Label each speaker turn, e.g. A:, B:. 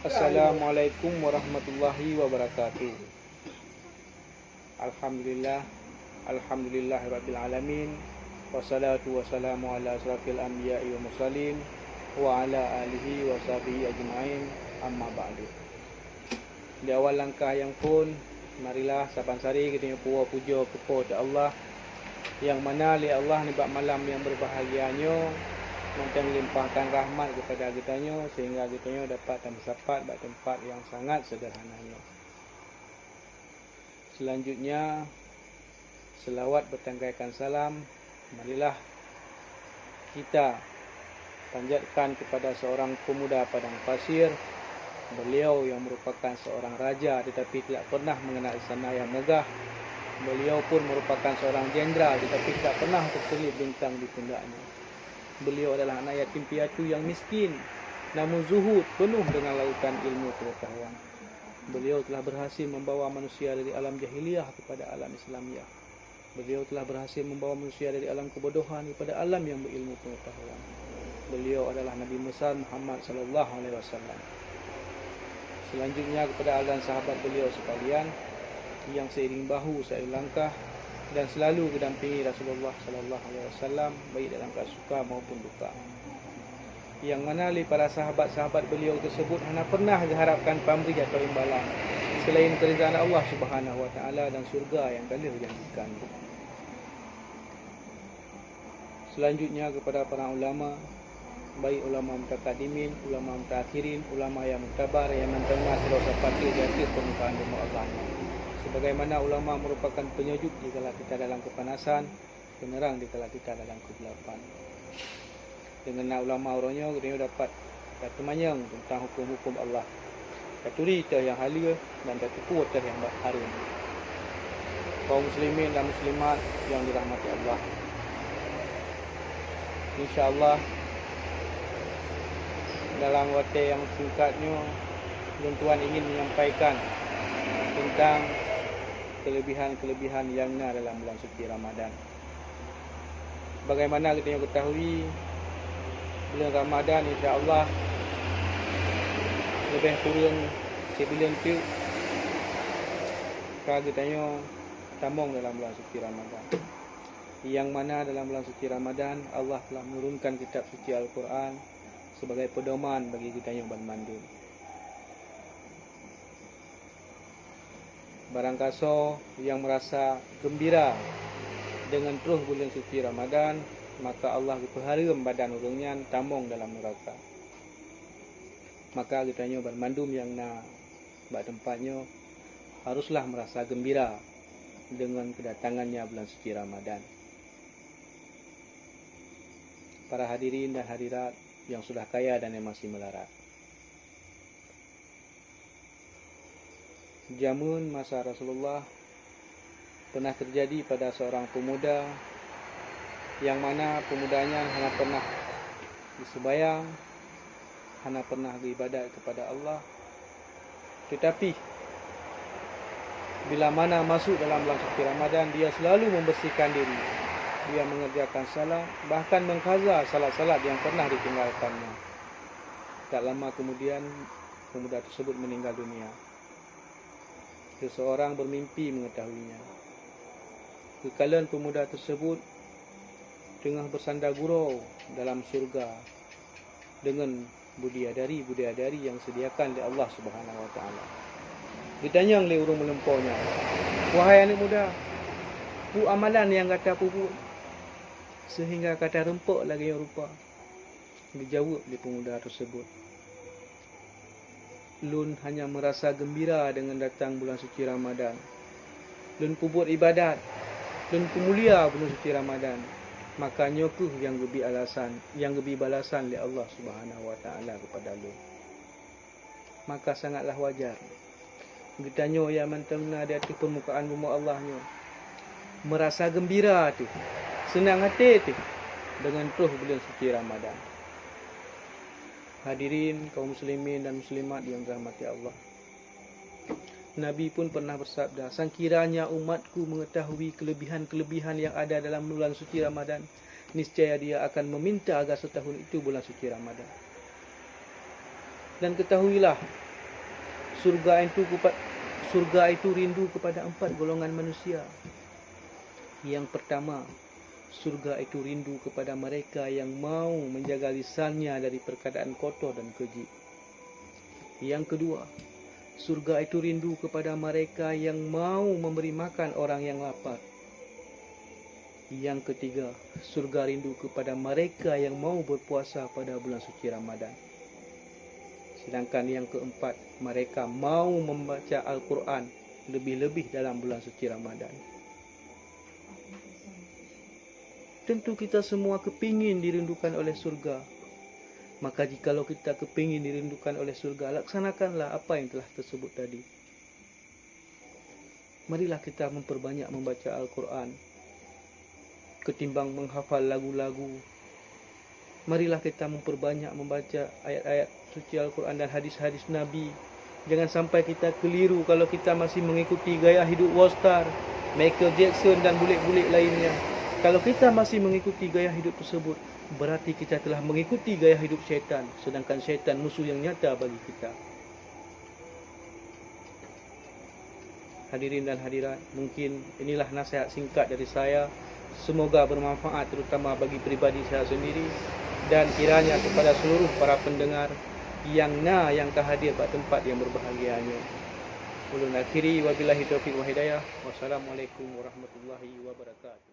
A: Assalamualaikum warahmatullahi wabarakatuh. Alhamdulillah, alhamdulillahirabbil alamin. Wassalatu wassalamu ala asrafil anbiya'i wa mursalin wa ala alihi wa sahbihi ajma'in. Amma ba'du. Di awal langkah yang pun, marilah saban sari kita puja kepada Allah yang mana li Allah ni bab malam yang berbahagianya macam limpahkan rahmat kepada kitanya sehingga kitanya dapat tempat tempat yang sangat sederhananya. Selanjutnya selawat bertangkaikan salam, marilah kita panjatkan kepada seorang pemuda padang pasir. Beliau yang merupakan seorang raja tetapi tidak pernah mengenal istana yang megah. Beliau pun merupakan seorang jenderal tetapi tidak pernah terselip bintang di pundaknya. Beliau adalah anak yatim piatu yang miskin, namun zuhud penuh dengan lautan ilmu pengetahuan. Beliau telah berhasil membawa manusia dari alam jahiliyah kepada alam Islamiah. Beliau telah berhasil membawa manusia dari alam kebodohan kepada alam yang berilmu pengetahuan. Beliau adalah Nabi besar Muhammad sallallahu alaihi wasallam. Selanjutnya kepada al dan sahabat beliau sekalian yang seiring bahu seiring langkah dan selalu mendampingi Rasulullah sallallahu alaihi wasallam baik dalam keadaan suka maupun duka. Yang mana para sahabat-sahabat beliau tersebut hanya pernah diharapkan pamrih atau imbalan selain keridhaan Allah Subhanahu wa taala dan surga yang telah dijanjikan. Selanjutnya kepada para ulama, baik ulama mutaqaddimin, ulama mutaakhirin, ulama yang mutabar yang mentengah selawat patih di atas permukaan bumi Allah. Sebagaimana ulama merupakan penyejuk dikala kita dalam kepanasan, penerang dikala kita dalam kegelapan. Dengan ulama orangnya kita dapat termanyang tentang hukum-hukum Allah. Katuri kita yang halia dan katuku kita yang harum. Kaum muslimin dan muslimat yang dirahmati Allah. InsyaAllah dalam waktu yang singkatnya tuan ingin menyampaikan tentang kelebihan-kelebihan yang ada dalam bulan suci Ramadan. Bagaimana kita ketahui bulan Ramadan insya-Allah lebih kurang sebulan tu katanya tambung dalam bulan suci Ramadan. Yang mana dalam bulan suci Ramadan Allah telah menurunkan kitab suci Al-Quran sebagai pedoman bagi kita yang bermandul. Barangkaso yang merasa gembira dengan terus bulan suci Ramadan, maka Allah berharam badan urungnya tambung dalam neraka. Maka kitanya bermandum yang nak bak tempatnya haruslah merasa gembira dengan kedatangannya bulan suci Ramadan. Para hadirin dan hadirat yang sudah kaya dan yang masih melarat. Zaman masa Rasulullah pernah terjadi pada seorang pemuda yang mana pemudanya hanya pernah disembahyang, hanya pernah beribadat kepada Allah. Tetapi bila mana masuk dalam bulan suci Ramadan, dia selalu membersihkan diri. Dia mengerjakan salat, bahkan mengqaza salat-salat yang pernah ditinggalkannya. Tak lama kemudian pemuda tersebut meninggal dunia. Seseorang bermimpi mengetahuinya. Kekalan pemuda tersebut tengah bersandar gurau dalam surga dengan bidadari yang sediakan oleh Allah Subhanahu wa taala. Ditanya oleh urang melempaunya, "Wahai anak muda, bu amalan yang kata apa buat sehingga kata rempuk lagi yang rupa?" Dijawab oleh pemuda tersebut, "Lun hanya merasa gembira dengan datang bulan suci Ramadan. Lun buat ibadat, lun mulia bulan suci Ramadan. Makanya ku yang lebih balasan oleh Allah Subhanahu wa taala kepada lun." Maka sangatlah wajar ditanya yang mentengah di atas permukaan bumi Allahnya merasa gembira tu, senang hati tu dengan terus bulan suci Ramadan. Hadirin kaum muslimin dan muslimat yang dirahmati Allah. Nabi pun pernah bersabda, "Sekiranya umatku mengetahui kelebihan-kelebihan yang ada dalam bulan suci Ramadan, niscaya dia akan meminta agar setahun itu bulan suci Ramadan." Dan ketahuilah surga itu rindu kepada 4 golongan manusia. Yang pertama, surga itu rindu kepada mereka yang mau menjaga lisannya dari perkataan kotor dan keji. Yang kedua, surga itu rindu kepada mereka yang mau memberi makan orang yang lapar. Yang ketiga, surga rindu kepada mereka yang mau berpuasa pada bulan suci Ramadan. Sedangkan yang keempat, mereka mau membaca Al-Quran lebih-lebih dalam bulan suci Ramadan. Tentu kita semua kepingin dirindukan oleh surga. Maka jikalau kita kepingin dirindukan oleh surga, laksanakanlah apa yang telah tersebut tadi. Marilah kita memperbanyak membaca Al-Quran ketimbang menghafal lagu-lagu. Marilah kita memperbanyak membaca ayat-ayat suci Al-Quran dan hadis-hadis Nabi. Jangan sampai kita keliru kalau kita masih mengikuti gaya hidup Wostar, Michael Jackson dan bulik-bulik lainnya. Kalau kita masih mengikuti gaya hidup tersebut, berarti kita telah mengikuti gaya hidup syaitan, sedangkan syaitan musuh yang nyata bagi kita. Hadirin dan hadirat, mungkin inilah nasihat singkat dari saya. Semoga bermanfaat terutama bagi pribadi saya sendiri dan kiranya kepada seluruh para pendengar yang tak hadir pada tempat yang berbahagianya. Ulun akhiri wabillahi taufiq wa hidayah. Wassalamualaikum warahmatullahi wabarakatuh.